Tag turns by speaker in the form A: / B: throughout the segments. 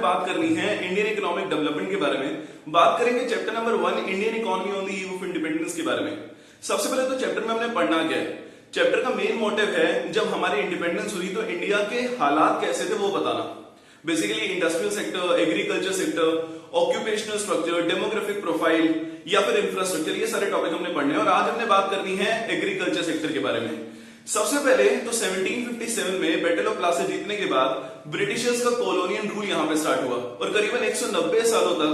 A: बात करनी है इंडियन इकोनॉमिक डेवलपमेंट के बारे में। बात करेंगे chapter number 1 Indian economy on the eve of independence के बारे में। सबसे पहले तो चैप्टर में हमने पढ़ना क्या है। चैप्टर का मेन मोटिव है जब हमारी इंडिपेंडेंस हुई तो इंडिया के हालात कैसे थे वो बताना। Basically industrial sector, agriculture sector, occupational structure, demographic profile या फिर इंफ्रास्ट्रक्चर, ये सारे टॉपिक हमने पढ़ने हैं और आज हमने बात करनी है एग्रीकल्चर सेक्टर के बारे में। सबसे पहले तो 1757 में बैटल ऑफ प्लासी जीतने के बाद ब्रिटिशर्स का कॉलोनियल रूल यहां पे स्टार्ट हुआ और करीबन 190 सालों तक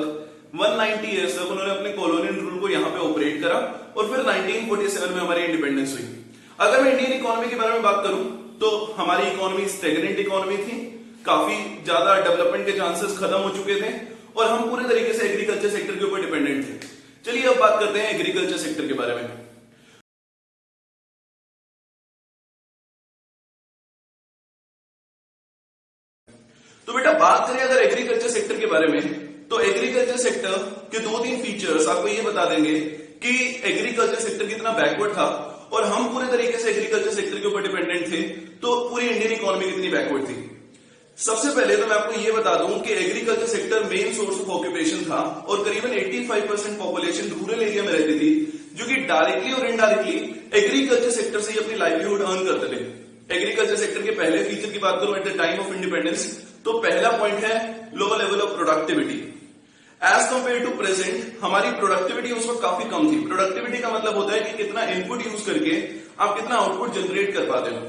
A: 190 इयर्स तक उन्होंने अपने कॉलोनियल रूल को यहां पे ऑपरेट करा और फिर 1947 में हमारी इंडिपेंडेंस हुई। अगर मैं इंडियन इकोनॉमी के बारे में बात करूं तो हमारी इकोनॉमी स्टेगनेंट इकोनॉमी थी, काफी ज्यादा डेवलपमेंट के चांसेस खत्म हो चुके थे और हम पूरे तरीके से एग्रीकल्चर सेक्टर के ऊपर डिपेंडेंट थे। चलिए अब बात करते हैं एग्रीकल्चर सेक्टर के बारे में। तो बेटा बात करें अगर एग्रीकल्चर सेक्टर के बारे में तो एग्रीकल्चर सेक्टर के 2-3 फीचर्स आपको ये बता देंगे कि एग्रीकल्चर सेक्टर कितना बैकवर्ड था और हम पूरे तरीके से एग्रीकल्चर सेक्टर के ऊपर डिपेंडेंट थे तो पूरी इंडियन इकोनॉमी कितनी बैकवर्ड थी। सबसे पहले तो मैं आपको ये बता दूं कि agriculture sector main source of occupation था और करीबन 85% पॉपुलेशन रूरल एरिया में रहती थी जो कि डायरेक्टली और इनडायरेक्टली एग्रीकल्चर सेक्टर से ही अपनी लाइवलीहुड अर्न करते थे। एग्रीकल्चर सेक्टर के पहले फीचर की बात करूं at the time of independence तो पहला पॉइंट है lower level of productivity. As compare to present हमारी प्रोडक्टिविटी उस वक्त काफी कम थी। प्रोडक्टिविटी का मतलब होता है कि कितना इनपुट यूज करके आप कितना आउटपुट जनरेट कर पाते हो।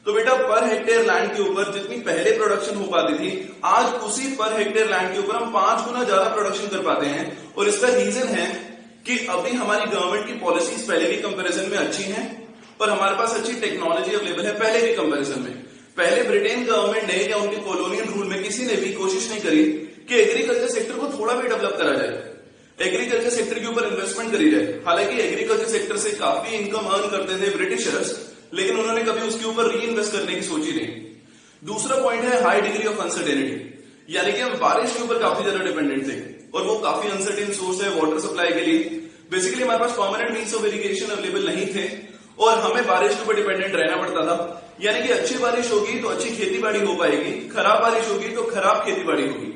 A: तो बेटा पर हेक्टेयर लैंड के ऊपर जितनी पहले प्रोडक्शन हो पाती थी आज उसी पर हेक्टेयर लैंड के ऊपर हम 5 गुना ज्यादा प्रोडक्शन कर पाते हैं और इसका रीजन है कि अभी हमारी गवर्नमेंट की पॉलिसीज पहले के कंपैरिजन में अच्छी हैं और हमारे पास अच्छी टेक्नोलॉजी अवेलेबल है पहले के कंपैरिजन में। पहले ब्रिटेन गवर्नमेंट ने या उनके कॉलोनियल रूल में किसी ने भी कोशिश नहीं करी कि एग्रीकल्चर सेक्टर को थोड़ा भी डेवलप करा जाए, एग्रीकल्चर सेक्टर के ऊपर इन्वेस्टमेंट करी जाए। हालांकि एग्रीकल्चर सेक्टर से काफी इनकम अर्न करते थे ब्रिटिशर्स लेकिन उन्होंने कभी उसके ऊपर री इन्वेस्ट करने की सोची नहीं। दूसरा पॉइंट है हाई डिग्री ऑफ अनसर्टेनिटी, यानी कि हम बारिश के ऊपर काफी ज्यादा डिपेंडेंट थे और वो काफी अनसर्टेन सोर्स है वाटर सप्लाई के लिए। बेसिकली हमारे पास permanent means of irrigation available नहीं थे और हमें बारिश के ऊपर डिपेंडेंट रहना पड़ता था। यानी कि अच्छी बारिश होगी तो अच्छी खेती बाड़ी हो पाएगी, खराब बारिश होगी तो खराब खेती बाड़ी होगी।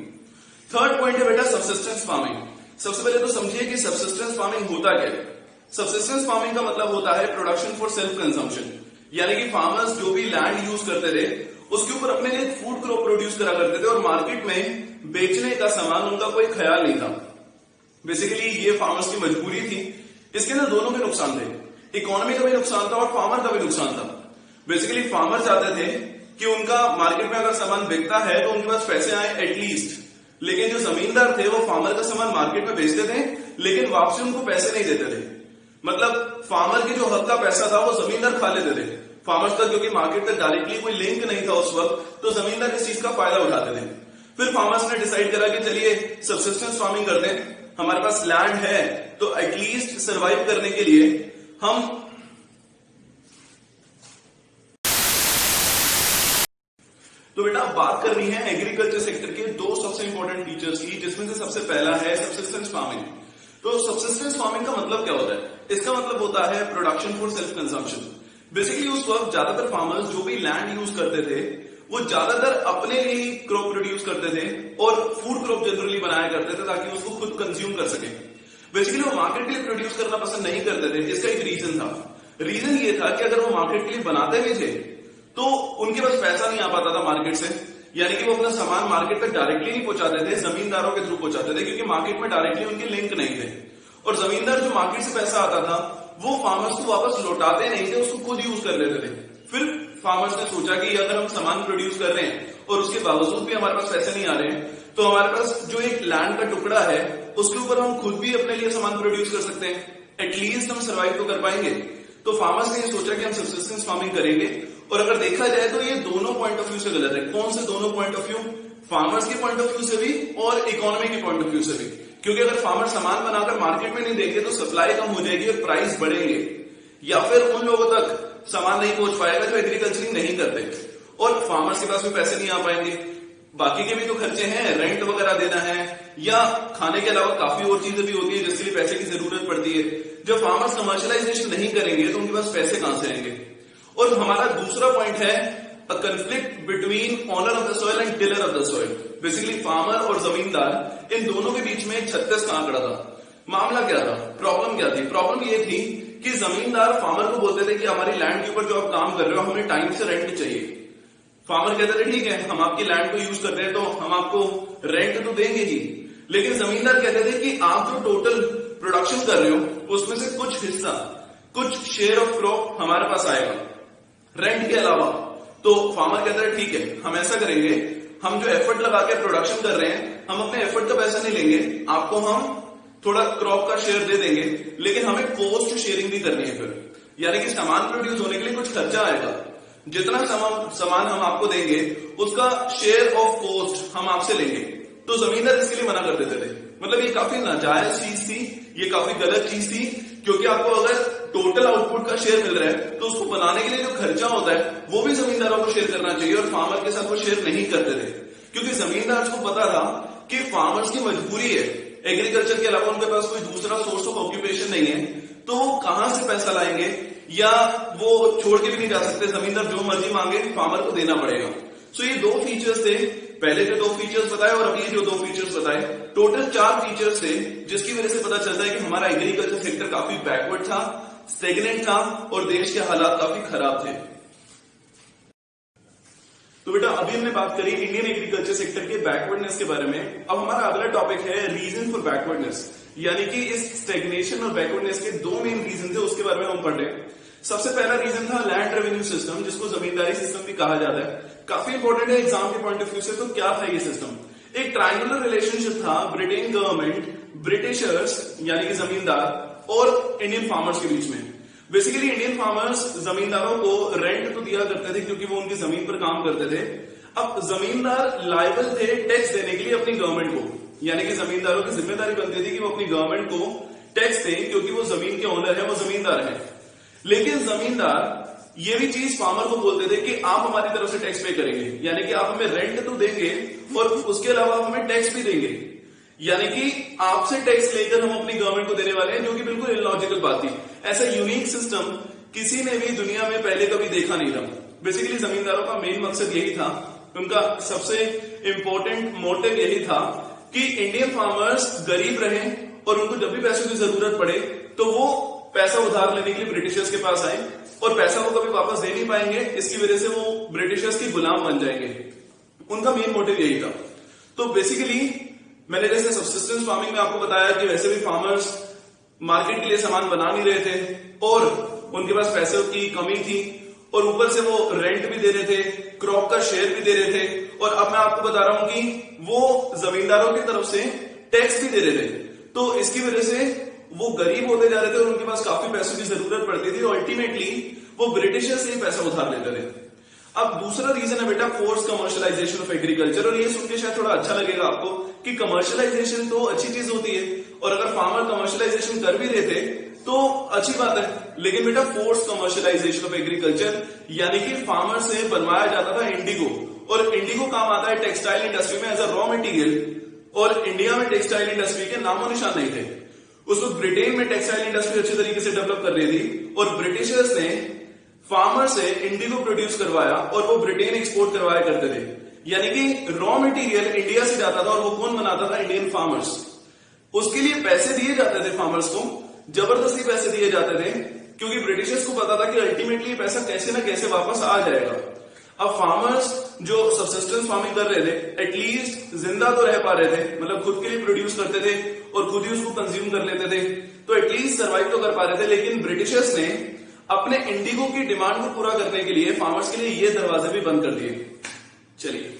A: थर्ड पॉइंट है बेटा सबसिस्टेंस फार्मिंग। सबसे पहले तो समझिए कि सबसिस्टेंस फार्मिंग होता क्या है। सबसिस्टेंस फार्मिंग का मतलब होता है प्रोडक्शन फॉर सेल्फ कंजम्पशन, यानी कि फार्मर्स जो भी लैंड यूज करते थे उसके ऊपर अपने लिए फूड क्रॉप प्रोड्यूस करा करते थे और मार्केट में बेचने का सामान उनका कोई ख्याल नहीं था। बेसिकली ये फार्मर्स की मजबूरी थी। इसके अंदर दोनों के नुकसान थे, इकोनॉमी का भी नुकसान था और फार्मर का भी नुकसान था। बेसिकली फार्मर चाहते थे कि उनका मार्केट में अगर सामान बिकता है तो उनके पास पैसे आए एटलीस्ट, लेकिन जो जमींदार थे वो फार्मर का सामान मार्केट में बेचते थे लेकिन वापसी उनको पैसे नहीं देते थे। मतलब फार्मर के जो हक का पैसा था वो जमींदार खा लेते थे फार्मर्स का, क्योंकि मार्केट तक डायरेक्टली कोई लिंक नहीं था उस वक्त, तो जमींदार इस चीज का फायदा उठाते थे। फिर फार्मर्स ने डिसाइड करा कि चलिए सबसिस्टेंस फार्मिंग करते हैं, हमारे पास लैंड है तो एटलीस्ट सर्वाइव करने के लिए हम तो बेटा बात करनी है एग्रीकल्चर सेक्टर के 2 सबसे इंपॉर्टेंट फीचर्स की, जिसमें से सबसे पहला है सबसिस्टेंस फार्मिंग। तो सबसिस्टेंस फार्मिंग का मतलब क्या होता है? इसका मतलब होता है production for self consumption. Basically उस वक्त ज्यादातर फार्मर्स जो भी लैंड यूज करते थे वो ज्यादातर अपने लिए ही क्रॉप प्रोड्यूस करते थे और फूड क्रॉप जनरली बनाया करते थे ताकि उसको खुद कंज्यूम कर सके। बेसिकली वो मार्केट के लिए प्रोड्यूस करना पसंद नहीं करते थे। इसका एक रीजन था। रीजन ये था कि अगर वो मार्केट के लिए बनाते भी थे तो उनके पास पैसा नहीं आ पाता था मार्केट से, यानी कि वो अपना सामान मार्केट तक डायरेक्टली नहीं पहुंचाते थे, जमींदारों के थ्रू पहुंचाते थे क्योंकि मार्केट में डायरेक्टली उनके लिंक नहीं थे। और जमींदार जो मार्केट से पैसा आता था वो फार्मर्स को वापस लौटाते नहीं थे, उसको खुद यूज कर लेते थे। फिर फार्मर्स ने सोचा कि अगर हम सामान प्रोड्यूस कर रहे हैं और उसके बावजूद भी हमारे पास पैसे नहीं आ रहे हैं तो हमारे पास जो एक लैंड का टुकड़ा है उसके ऊपर हम खुद भी अपने लिए सामान प्रोड्यूस कर सकते हैं, एटलीस्ट हम सर्वाइव तो कर पाएंगे। तो फार्मर्स ने सोचा कि हम सबसिस्टेंस फार्मिंग करेंगे। और अगर देखा जाए तो ये दोनों पॉइंट ऑफ व्यू से गलत है। कौन से दोनों पॉइंट ऑफ व्यू? फार्मर्स के पॉइंट ऑफ व्यू से भी और इकोनॉमी के पॉइंट ऑफ व्यू से भी, क्योंकि अगर फार्मर सामान बनाकर मार्केट में नहीं देंगे तो सप्लाई कम हो जाएगी और प्राइस बढ़ेंगे या फिर उन लोगों तक सामान नहीं पहुंच पाएगा जो एग्रीकल्चरिंग नहीं करते और फार्मर्स के पास भी पैसे नहीं आ पाएंगे। बाकी के भी तो खर्चे हैं, रेंट वगैरह देना है या खाने के अलावा काफी और चीजें भी होती है जिसके लिए पैसे की जरूरत पड़ती है। जब फार्मर्स कमर्शियलाइजेशन नहीं करेंगे तो उनके पास पैसे कहां से आएंगे। और हमारा दूसरा पॉइंट है a conflict between owner of the soil and tiller of the soil. Basically farmer और जमींदार, इन दोनों के बीच में एक 36 का आंकड़ा था। मामला क्या था, प्रॉब्लम क्या थी? प्रॉब्लम ये थी कि जमींदार फार्मर को बोलते थे कि हमारी लैंड के ऊपर जो आप काम कर रहे हो हमें टाइम से रेंट चाहिए। फार्मर कहते थे ठीक है, हम आपकी लैंड को यूज कर रहे हैं तो हम आपको रेंट तो देंगे ही, लेकिन जमींदार कहते थे कि आप जो टोटल प्रोडक्शन कर रहे हो उसमें से कुछ हिस्सा, कुछ शेयर ऑफ क्रॉप हमारे पास आएगा रेंट के अलावा। तो फार्मर कहता है ठीक है, हम ऐसा करेंगे, हम जो एफर्ट लगा के प्रोडक्शन कर रहे हैं हम अपने एफर्ट का पैसा नहीं लेंगे, आपको हम थोड़ा क्रॉप का शेयर दे देंगे, लेकिन हमें कॉस्ट शेयरिंग भी करनी है फिर। यानी कि सामान प्रोड्यूस होने के लिए कुछ खर्चा आएगा, जितना सामान हम आपको देंगे उसका शेयर ऑफ कॉस्ट हम आपसे लेंगे। तो जमींदार इसके लिए मना कर देते थे। मतलब ये काफी नाजायज चीज थी, ये काफी गलत चीज थी, क्योंकि आपको अगर टोटल आउटपुट का शेयर मिल रहा है तो उसको बनाने के लिए जो खर्चा होता है वो भी जमींदारों को शेयर करना चाहिए, और फार्मर के साथ वो शेयर नहीं करते थे, क्योंकि जमींदार को पता था कि फार्मर्स की मजबूरी है, एग्रीकल्चर के अलावा उनके पास कोई दूसरा सोर्स ऑफ ऑक्यूपेशन नहीं है, तो वो कहां से पैसा लाएंगे, या वो छोड़ के भी नहीं जा सकते, जमींदार जो मर्जी मांगे फार्मर को देना पड़ेगा। सो ये दो फीचर्स थे, पहले जो दो फीचर्स बताए और अभी जो दो फीचर्स बताए, टोटल 4 फीचर्स थे, जिसकी वजह से पता चलता है कि हमारा एग्रीकल्चर सेक्टर काफी बैकवर्ड था, स्टेगनेंट था और देश के हालात काफी खराब थे। तो बेटा अभी हमने बात करी इंडियन एग्रीकल्चर सेक्टर के बैकवर्डनेस के बारे में। अब हमारा अगला टॉपिक है रीजन फॉर बैकवर्डनेस, यानी कि इस स्टेग्नेशन और बैकवर्डनेस के 2 मेन रीजन थे, उसके बारे में हम पढ़ रहे हैं। सबसे पहला रीजन था लैंड रेवेन्यू सिस्टम, जिसको जमींदारी सिस्टम भी कहा जाता है। काफी इंपॉर्टेंट है एग्जाम के पॉइंट ऑफ व्यू से। तो क्या था ये सिस्टम? एक ट्रायंगुलर रिलेशनशिप था ब्रिटेन गवर्नमेंट, ब्रिटिशर्स यानी कि जमींदार और इंडियन फार्मर्स के बीच में। बेसिकली इंडियन फार्मर्स जमींदारों को रेंट तो दिया करते थे क्योंकि वो उनकी जमीन पर काम करते थे। अब जमींदार लायबल थे टैक्स देने के लिए अपनी गवर्नमेंट को, यानी कि जमींदारों की जिम्मेदारी बनती थी कि वो अपनी गवर्नमेंट को टैक्स दें, क्योंकि वो जमीन के ओनर है, वो जमींदार है। लेकिन जमींदार ये भी चीज फार्मर को बोलते थे कि आप हमारी तरफ से टैक्स पे करेंगे, यानी कि आप हमें रेंट तो देंगे और उसके अलावा आप हमें टैक्स भी देंगे, यानी कि आपसे टैक्स लेकर हम अपनी गवर्नमेंट को देने वाले हैं, जो कि बिल्कुल इलॉजिकल बात थी। ऐसा यूनिक सिस्टम किसी ने भी दुनिया में पहले कभी देखा नहीं था। बेसिकली जमींदारों का मेन मकसद यही था, उनका सबसे इंपॉर्टेंट मोटिव यही था कि इंडियन फार्मर्स गरीब रहें और उनको जब भी पैसों की जरूरत पड़े तो वो पैसा उधार लेने के लिए ब्रिटिशर्स के पास आए, और पैसा वो कभी वापस दे नहीं पाएंगे, इसकी वजह से वो ब्रिटिशर्स की गुलाम बन जाएंगे। उनका मेन मोटिव यही था। तो बेसिकली मैंने जैसे सब्सिस्टेंस फार्मिंग में आपको बताया कि वैसे भी फार्मर्स मार्केट के लिए सामान बना नहीं रहे थे और उनके पास पैसों की कमी थी, और ऊपर से वो रेंट भी दे रहे थे, क्रॉप का शेयर भी दे रहे थे, और अब मैं आपको बता रहा हूं कि वो जमींदारों की तरफ से टैक्स भी दे रहे थे। तो इसकी वजह से वो गरीब होते जा रहे थे और उनके पास काफी पैसों की जरूरत पड़ती थी, और अल्टीमेटली वो ब्रिटिशर से ही पैसा उधार लेते थे। अब दूसरा रीजन है बेटा फोर्स कमर्शियलाइजेशन ऑफ एग्रीकल्चर, और ये सुन के शायद थोड़ा अच्छा लगेगा आपको कि कमर्शियलाइजेशन तो अच्छी चीज होती है, और अगर फार्मर कमर्शियलाइजेशन कर भी रहे थे तो अच्छी बात है, लेकिन बेटा फोर्स कमर्शियलाइजेशन ऑफ एग्रीकल्चर यानी कि फार्मर से बनवाया जाता था इंडिगो, और इंडिगो काम आता है टेक्सटाइल इंडस्ट्री में एज अ रॉ मटेरियल, और इंडिया में टेक्सटाइल इंडस्ट्री के नामो निशान नहीं थे। उस वक्त ब्रिटेन में टेक्सटाइल इंडस्ट्री अच्छी तरीके से डेवलप कर रही थी, और ब्रिटिशर्स ने फार्मर से इंडिगो प्रोड्यूस करवाया और वो ब्रिटेन एक्सपोर्ट करवाया करते थे, यानी कि रॉ मटेरियल इंडिया से जाता था और वो कौन बनाता था? Indian farmers. उसके लिए पैसे दिए जाते थे फार्मर्स को, जबरदस्ती पैसे दिए जाते थे, क्योंकि ब्रिटिशर्स को पता था कि अल्टीमेटली पैसा कैसे ना कैसे वापस आ जाएगा। अब फार्मर्स जो सब्सिस्टेंस फार्मिंग कर रहे थे एटलीस्ट जिंदा तो रह पा रहे थे, मतलब खुद के लिए प्रोड्यूस करते थे और खुद ही उसको कंज्यूम कर लेते थे, तो एटलीस्ट सर्वाइव तो कर पा रहे थे। लेकिन ब्रिटिशर्स ने अपने इंडिगो की डिमांड को पूरा करने के लिए फार्मर्स के लिए ये दरवाजे भी बंद कर दिए। चलिए